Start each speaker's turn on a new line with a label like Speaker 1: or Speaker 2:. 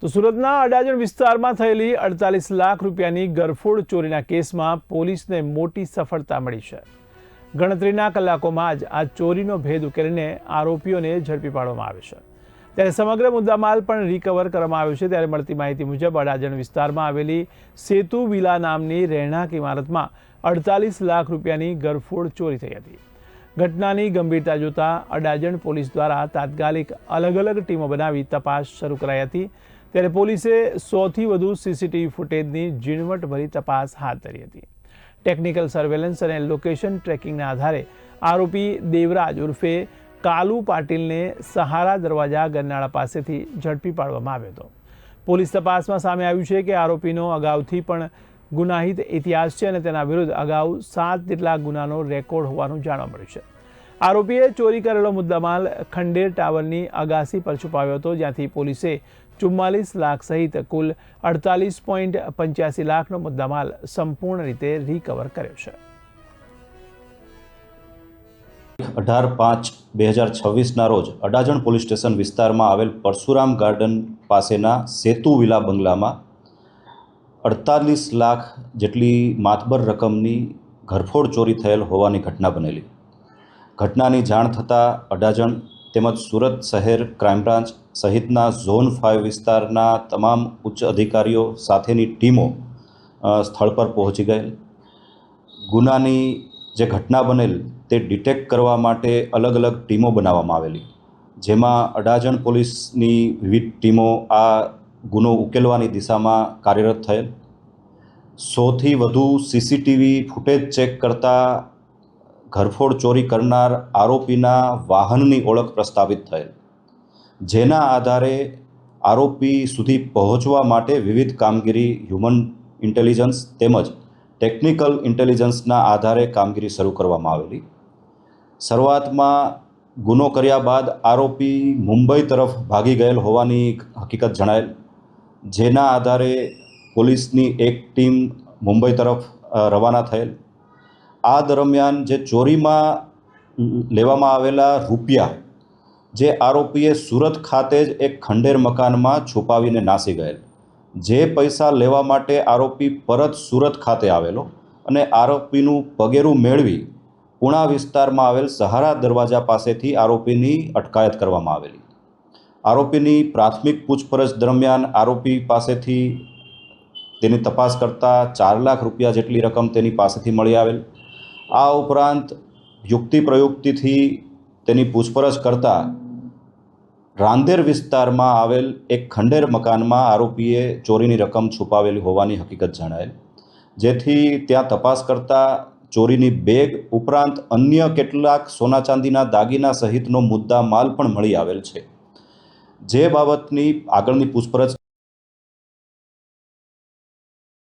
Speaker 1: તો સુરતના અડાજણ વિસ્તારમાં થયેલી 48 લાખ રૂપિયાની ગરફોડ ચોરીના કેસમાં પોલીસને મોટી સફળતા મળી છે। ગણતરીના કલાકોમાં જ આ ચોરીનો ભેદ ઉકેલીને આરોપીઓને ઝડપી પાડવામાં આવ્યો છે। ત્યારે સમગ્ર મુદ્દામાલ પણ રિકવર કરવામાં આવ્યો છે। ત્યારે મળતી માહિતી મુજબ અડાજણ વિસ્તારમાં આવેલી સેતુ વિલા નામની રહેણાંક ઇમારતમાં 48 લાખ રૂપિયાની ગરફોડ ચોરી થઈ હતી। ઘટનાની ગંભીરતા જોતા અડાજણ પોલીસ દ્વારા તાત્કાલિક અલગ અલગ ટીમો બનાવી તપાસ શરૂ કરાઈ હતી। ત્યારે પોલીસે 100થી વધુ સીસીટીવી ફૂટેજની ઝીણવટભરી તપાસ હાથ ધરી હતી। ટેકનિકલ સર્વેલન્સ અને લોકેશન ટ્રેકિંગના આધારે આરોપી દેવરાજ ઉર્ફે કાલુ પાટીલને સહારા દરવાજા ગરનાળા પાસેથી ઝડપી પાડવામાં આવ્યો હતો। પોલીસ તપાસમાં સામે આવ્યું છે કે આરોપીનો અગાઉથી પણ ગુનાહિત ઇતિહાસ છે અને તેના વિરુદ્ધ અગાઉ 7 જેટલા ગુનાનો રેકોર્ડ હોવાનું જાણવા મળ્યું છે। આરોપીએ ચોરી કરેલો મુદ્દામાલ ખંડેર ટાવરની અગાસી પર છુપાવ્યો હતો, જ્યાંથી પોલીસે 44 લાખ સહિત કુલ 48.85 લાખનો મુદ્દામાલ સંપૂર્ણ રીતે રિકવર કર્યો છે।
Speaker 2: 18/5/2026ના રોજ અડાજણ પોલીસ સ્ટેશન વિસ્તારમાં આવેલ પરશુરામ ગાર્ડન પાસેના સેતુ વિલા બંગલામાં 48 લાખ જેટલી માતબર રકમની ઘરફોડ ચોરી થયેલ હોવાની ઘટના બનેલી। ઘટનાની જાણ થતાં અડાજણ તેમજ સુરત શહેર ક્રાઇમ બ્રાન્ચ સહિતના ઝોન 5 વિસ્તારના તમામ ઉચ્ચ અધિકારીઓ સાથેની ટીમો સ્થળ પર પહોંચી ગયેલ। ગુનાની જે ઘટના બનેલ તે ડિટેક્ટ કરવા માટે અલગ અલગ ટીમો બનાવવામાં આવેલી, જેમાં અડાજણ પોલીસની વિવિધ ટીમો આ ગુનો ઉકેલવાની દિશામાં કાર્યરત થયેલ। 100થી વધુ સીસીટીવી ફૂટેજ ચેક કરતા ઘરફોડ ચોરી કરનાર આરોપીના વાહનની ઓળખ પ્રસ્થાપિત થયેલ, જેના આધારે આરોપી સુધી પહોંચવા માટે વિવિધ કામગીરી હ્યુમન ઇન્ટેલિજન્સ તેમજ ટેકનિકલ ઇન્ટેલિજન્સના આધારે કામગીરી શરૂ કરવામાં આવેલી। શરૂઆતમાં ગુનો કર્યા બાદ આરોપી મુંબઈ તરફ ભાગી ગયેલ હોવાની હકીકત જણાયેલ, જેના આધારે પોલીસની એક ટીમ મુંબઈ તરફ રવાના થયેલ। આ દરમિયાન જે ચોરીમાં લેવામાં આવેલા રૂપિયા જે આરોપીએ સુરત ખાતે જ એક ખંડેર મકાનમાં છુપાવીને નાસી ગયેલ, જે પૈસા લેવા માટે આરોપી પરત સુરત ખાતે આવેલો અને આરોપીનું પગેરું મેળવી પુણા વિસ્તારમાં આવેલ સહારા દરવાજા પાસેથી આરોપીની અટકાયત કરવામાં આવેલી। આરોપીની પ્રાથમિક પૂછપરછ દરમિયાન આરોપી પાસેથી તેની તપાસ કરતાં 4 લાખ રૂપિયા જેટલી રકમ તેની પાસેથી મળી આવેલ। આ ઉપરાંત યુક્તિ પ્રયુક્તિથી તેની પૂછપરછ કરતાં રાંદેર વિસ્તારમાં આવેલ એક ખંડેર મકાનમાં આરોપીએ ચોરીની રકમ છુપાવેલી હોવાની હકીકત જણાયેલ, જેથી ત્યાં તપાસ કરતાં ચોરીની બેગ ઉપરાંત અન્ય કેટલાક સોના ચાંદીના દાગીના સહિતનો મુદ્દા માલ પણ મળી આવેલ છે, જે બાબતની આગળની પૂછપરછ